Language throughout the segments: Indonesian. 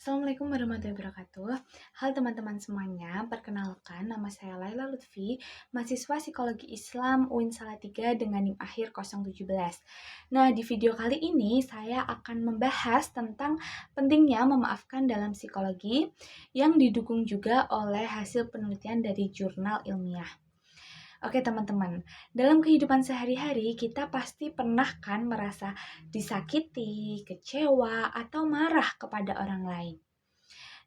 Assalamualaikum warahmatullahi wabarakatuh. Halo teman-teman semuanya, perkenalkan nama saya Laila Lutfi, mahasiswa Psikologi Islam UIN Salatiga dengan NIM akhir 017. Nah, di video kali ini saya akan membahas tentang pentingnya memaafkan dalam psikologi yang didukung juga oleh hasil penelitian dari jurnal ilmiah. Oke teman-teman, dalam kehidupan sehari-hari kita pasti pernah kan merasa disakiti, kecewa, atau marah kepada orang lain.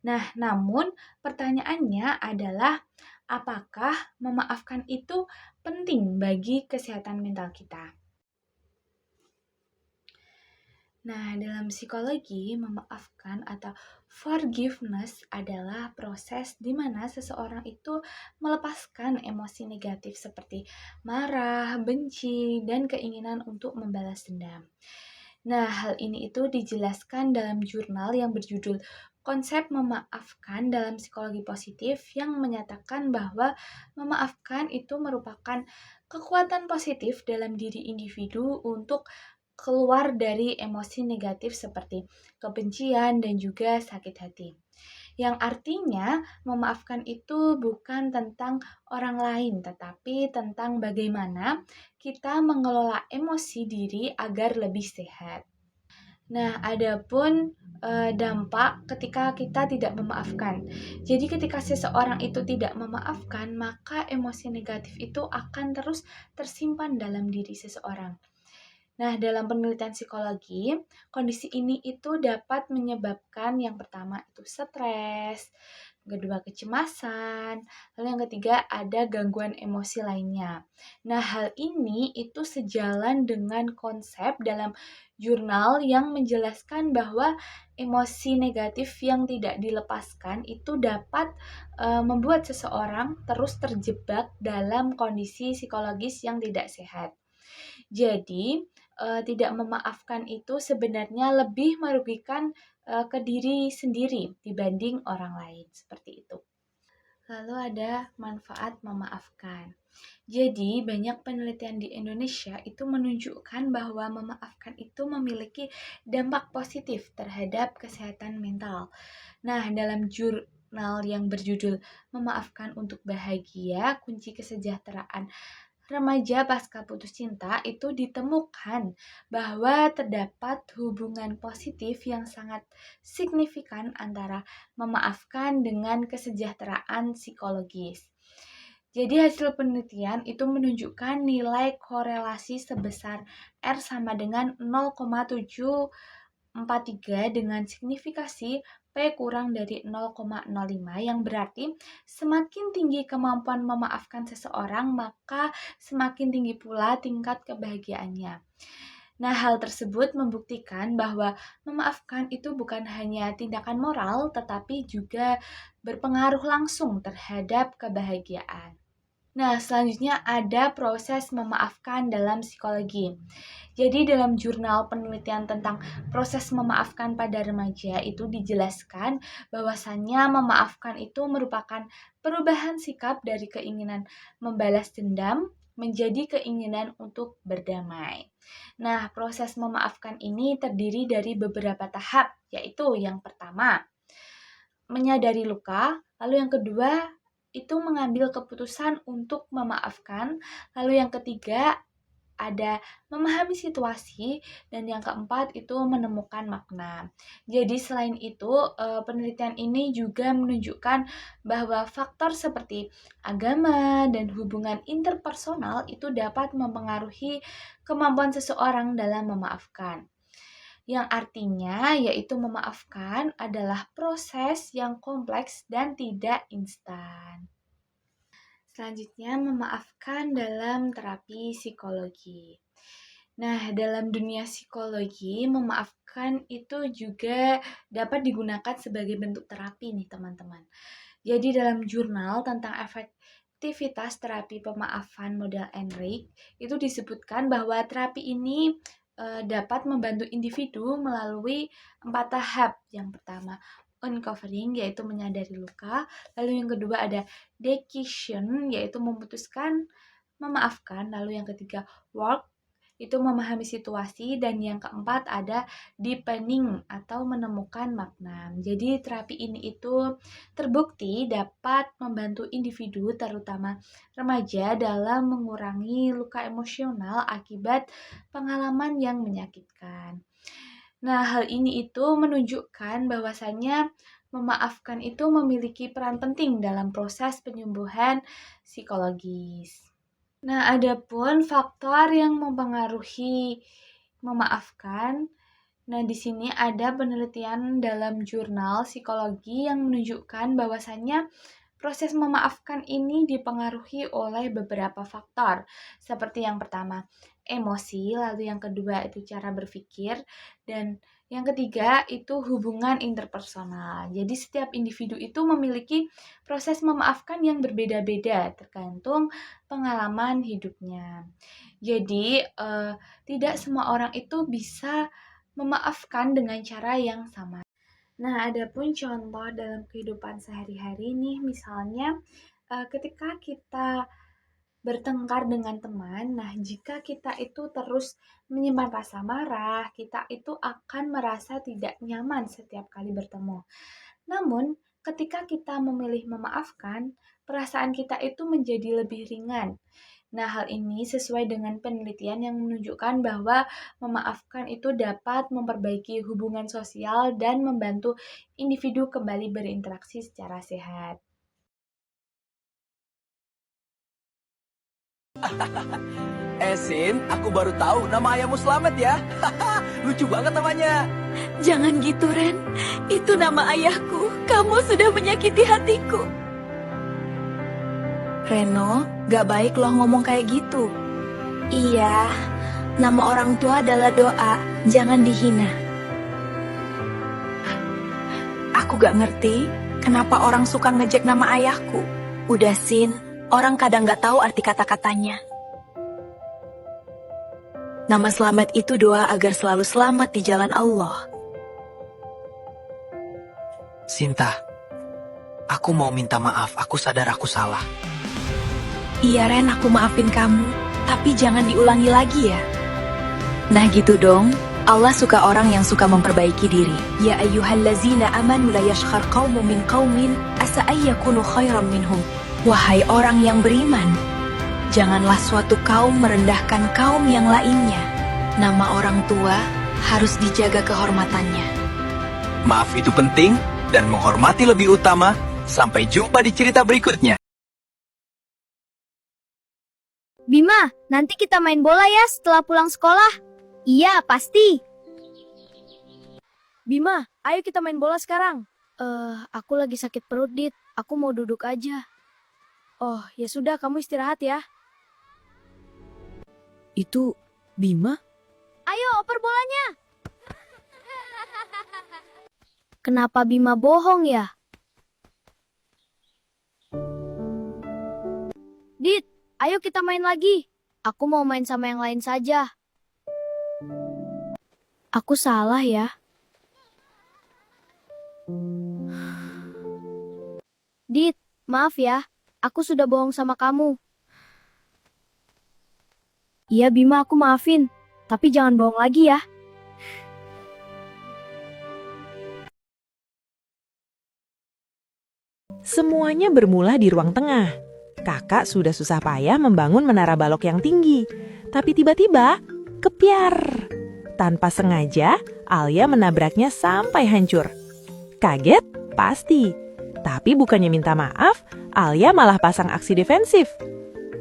Nah, namun pertanyaannya adalah apakah memaafkan itu penting bagi kesehatan mental kita? Nah, dalam psikologi, memaafkan atau forgiveness adalah proses di mana seseorang itu melepaskan emosi negatif seperti marah, benci, dan keinginan untuk membalas dendam. Nah, hal ini itu dijelaskan dalam jurnal yang berjudul Konsep Memaafkan dalam Psikologi Positif yang menyatakan bahwa memaafkan itu merupakan kekuatan positif dalam diri individu untuk keluar dari emosi negatif seperti kebencian dan juga sakit hati. Yang artinya memaafkan itu bukan tentang orang lain, tetapi tentang bagaimana kita mengelola emosi diri agar lebih sehat. Nah, adapun dampak ketika kita tidak memaafkan. Jadi ketika seseorang itu tidak memaafkan, maka emosi negatif itu akan terus tersimpan dalam diri seseorang. Nah, dalam penelitian psikologi, kondisi ini itu dapat menyebabkan yang pertama itu stres, yang kedua kecemasan, lalu yang ketiga ada gangguan emosi lainnya. Nah, hal ini itu sejalan dengan konsep dalam jurnal yang menjelaskan bahwa emosi negatif yang tidak dilepaskan itu dapat membuat seseorang terus terjebak dalam kondisi psikologis yang tidak sehat. Jadi, tidak memaafkan itu sebenarnya lebih merugikan, ke diri sendiri dibanding orang lain, seperti itu. Lalu ada manfaat memaafkan. Jadi, banyak penelitian di Indonesia itu menunjukkan bahwa memaafkan itu memiliki dampak positif terhadap kesehatan mental. Nah, dalam jurnal yang berjudul Memaafkan untuk Bahagia, Kunci Kesejahteraan Remaja Pasca Putus Cinta itu ditemukan bahwa terdapat hubungan positif yang sangat signifikan antara memaafkan dengan kesejahteraan psikologis. Jadi hasil penelitian itu menunjukkan nilai korelasi sebesar R sama dengan 0,743 dengan signifikasi P kurang dari 0,05 yang berarti semakin tinggi kemampuan memaafkan seseorang maka semakin tinggi pula tingkat kebahagiaannya. Nah, hal tersebut membuktikan bahwa memaafkan itu bukan hanya tindakan moral tetapi juga berpengaruh langsung terhadap kebahagiaan. Nah, selanjutnya ada proses memaafkan dalam psikologi. Jadi dalam jurnal penelitian tentang proses memaafkan pada remaja itu dijelaskan bahwasannya memaafkan itu merupakan perubahan sikap dari keinginan membalas dendam menjadi keinginan untuk berdamai. Nah, proses memaafkan ini terdiri dari beberapa tahap, yaitu yang pertama, menyadari luka, lalu yang kedua itu mengambil keputusan untuk memaafkan, lalu yang ketiga ada memahami situasi, dan yang keempat itu menemukan makna. Jadi selain itu, penelitian ini juga menunjukkan bahwa faktor seperti agama dan hubungan interpersonal itu dapat mempengaruhi kemampuan seseorang dalam memaafkan. Yang artinya yaitu memaafkan adalah proses yang kompleks dan tidak instan. Selanjutnya, memaafkan dalam terapi psikologi. Nah, dalam dunia psikologi, memaafkan itu juga dapat digunakan sebagai bentuk terapi nih, teman-teman. Jadi dalam jurnal tentang efektivitas terapi pemaafan model Enrique, itu disebutkan bahwa terapi ini dapat membantu individu melalui 4 tahap. Yang pertama, uncovering, yaitu menyadari luka. Lalu yang kedua ada decision, yaitu memutuskan memaafkan. Lalu yang ketiga, work, itu memahami situasi, dan yang keempat ada deepening atau menemukan makna. Jadi terapi ini itu terbukti dapat membantu individu terutama remaja dalam mengurangi luka emosional akibat pengalaman yang menyakitkan. Nah, hal ini itu menunjukkan bahwasannya memaafkan itu memiliki peran penting dalam proses penyembuhan psikologis. Nah, adapun faktor yang mempengaruhi memaafkan. Nah, di sini ada penelitian dalam jurnal psikologi yang menunjukkan bahwasannya proses memaafkan ini dipengaruhi oleh beberapa faktor, seperti yang pertama, emosi, lalu yang kedua itu cara berpikir, dan yang ketiga itu hubungan interpersonal. Jadi setiap individu itu memiliki proses memaafkan yang berbeda-beda tergantung pengalaman hidupnya. Jadi tidak semua orang itu bisa memaafkan dengan cara yang sama. Nah, adapun contoh dalam kehidupan sehari-hari nih, misalnya ketika kita bertengkar dengan teman, nah jika kita itu terus menyimpan rasa marah, kita itu akan merasa tidak nyaman setiap kali bertemu. Namun, ketika kita memilih memaafkan, perasaan kita itu menjadi lebih ringan. Nah, hal ini sesuai dengan penelitian yang menunjukkan bahwa memaafkan itu dapat memperbaiki hubungan sosial dan membantu individu kembali berinteraksi secara sehat. Sin, aku baru tahu nama ayahmu Slamet ya. Lucu banget namanya. Jangan gitu, Ren. Itu nama ayahku. Kamu sudah menyakiti hatiku. Reno, gak baik loh ngomong kayak gitu. Iya, nama orang tua adalah doa. Jangan dihina. Aku gak ngerti kenapa orang suka ngejek nama ayahku. Udah, Sin. Orang kadang gak tahu arti kata-katanya. Nama selamat itu doa agar selalu selamat di jalan Allah. Sinta, aku mau minta maaf. Aku sadar aku salah. Iya, Ren, aku maafin kamu. Tapi jangan diulangi lagi ya. Nah gitu dong. Allah suka orang yang suka memperbaiki diri. Ya ayyuhallazina amanu la yashkhar qaumun min qaumin asa ayyakunu khairan minhum. Wahai orang yang beriman, janganlah suatu kaum merendahkan kaum yang lainnya. Nama orang tua harus dijaga kehormatannya. Maaf itu penting dan menghormati lebih utama. Sampai jumpa di cerita berikutnya. Bima, nanti kita main bola ya setelah pulang sekolah. Iya, pasti. Bima, ayo kita main bola sekarang. Aku lagi sakit perut, Dit. Aku mau duduk aja. Oh, ya sudah, kamu istirahat ya. Itu Bima? Ayo, oper bolanya. Kenapa Bima bohong ya? Dit, ayo kita main lagi. Aku mau main sama yang lain saja. Aku salah ya. Dit, maaf ya. Aku sudah bohong sama kamu. Iya Bima, aku maafin. Tapi jangan bohong lagi ya. Semuanya bermula di ruang tengah. Kakak sudah susah payah membangun menara balok yang tinggi. Tapi tiba-tiba, kepiar. Tanpa sengaja, Alia menabraknya sampai hancur. Kaget? Pasti. Tapi bukannya minta maaf, Alia malah pasang aksi defensif.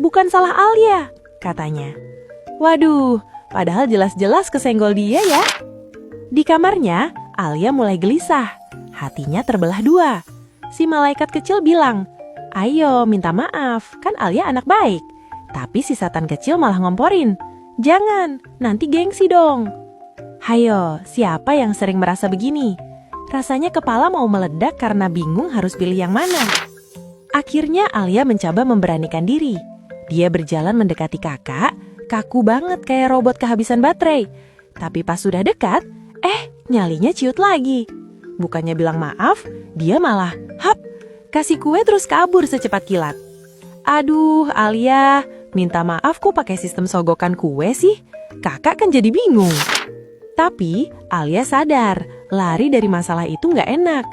Bukan salah Alia, katanya. Waduh, padahal jelas-jelas kesenggol dia ya. Di kamarnya, Alia mulai gelisah. Hatinya terbelah dua. Si malaikat kecil bilang, "Ayo minta maaf, kan Alia anak baik." Tapi si setan kecil malah ngomporin, "Jangan, nanti gengsi dong." Hayo, siapa yang sering merasa begini? Rasanya kepala mau meledak karena bingung harus pilih yang mana. Akhirnya Alia mencoba memberanikan diri. Dia berjalan mendekati kakak, kaku banget kayak robot kehabisan baterai. Tapi pas sudah dekat, nyalinya ciut lagi. Bukannya bilang maaf, dia malah, kasih kue terus kabur secepat kilat. Aduh, Alia, minta maaf kok pakai sistem sogokan kue sih? Kakak kan jadi bingung. Tapi Alia sadar, lari dari masalah itu nggak enak.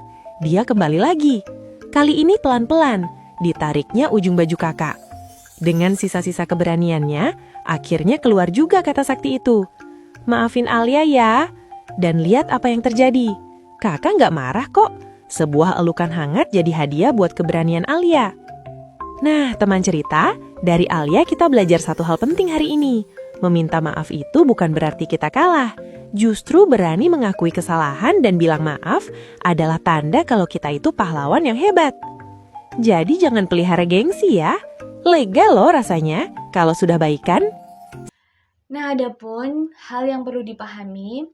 Dia kembali lagi. Kali ini pelan-pelan, ditariknya ujung baju kakak. Dengan sisa-sisa keberaniannya, akhirnya keluar juga kata sakti itu. Maafin Alia ya. Dan lihat apa yang terjadi. Kakak nggak marah kok. Sebuah elukan hangat jadi hadiah buat keberanian Alia. Nah, teman cerita, dari Alia kita belajar satu hal penting hari ini. Meminta maaf itu bukan berarti kita kalah. Justru berani mengakui kesalahan dan bilang maaf adalah tanda kalau kita itu pahlawan yang hebat. Jadi jangan pelihara gengsi ya. Lega loh rasanya kalau sudah baikan. Nah, adapun hal yang perlu dipahami,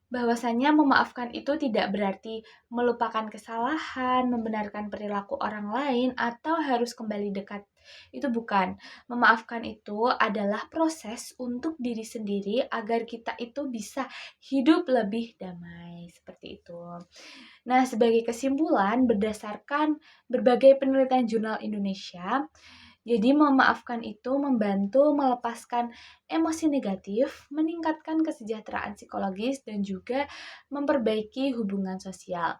bahwasanya memaafkan itu tidak berarti melupakan kesalahan, membenarkan perilaku orang lain, atau harus kembali dekat. Itu bukan. Memaafkan itu adalah proses untuk diri sendiri agar kita itu bisa hidup lebih damai. Seperti itu. Nah, sebagai kesimpulan, berdasarkan berbagai penelitian jurnal Indonesia, jadi memaafkan itu membantu melepaskan emosi negatif, meningkatkan kesejahteraan psikologis, dan juga memperbaiki hubungan sosial.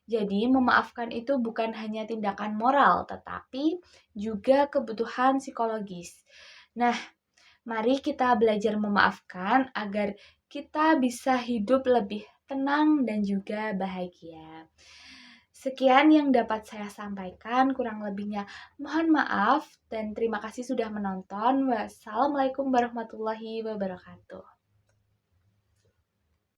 Jadi memaafkan itu bukan hanya tindakan moral, tetapi juga kebutuhan psikologis. Nah, mari kita belajar memaafkan agar kita bisa hidup lebih tenang dan juga bahagia. Sekian yang dapat saya sampaikan, kurang lebihnya mohon maaf dan terima kasih sudah menonton. Wassalamualaikum warahmatullahi wabarakatuh.